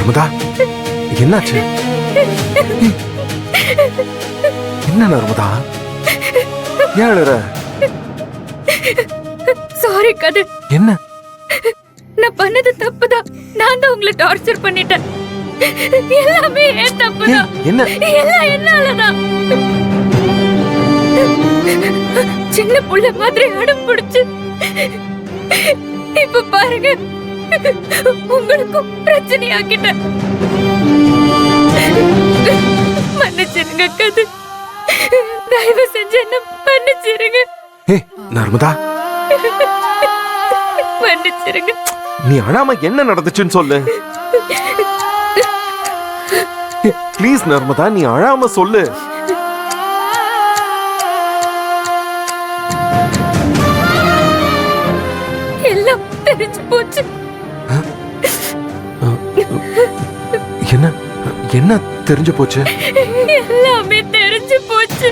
நர்மதா, என்னாச்சு? என்ன நர்மதா, ஏன் அழுற? சாரி கதிர், என்ன? நான் பண்ணது தப்புதான். நான் தான் உங்களை டார்ச்சர் பண்ணிட்டேன். எல்லாமே ஏன் தப்புதான். என்ன? எல்லாம் என்னாலதான். சின்ன புள்ள மாதிரி அடம் பிடிச்சு இப்ப பாருங்க, உங்களுக்கும் பிரச்சனை ஆக்கிட்டேன். மன்னிச்சிருங்க கதிர், தயவு செஞ்சு என்ன மன்னிச்சிருங்க. நர்மதா, மன்னிச்சிருங்க. நீ அழாம என்ன நடந்துச்சுன்னு சொல்லு. ப்ளீஸ் நர்மதா, நீ அழாம சொல்லு. எல்லாம் தெரிஞ்சு போச்சு. என்ன என்ன தெரிஞ்சு போச்சு? எல்லாமே தெரிஞ்சு போச்சு.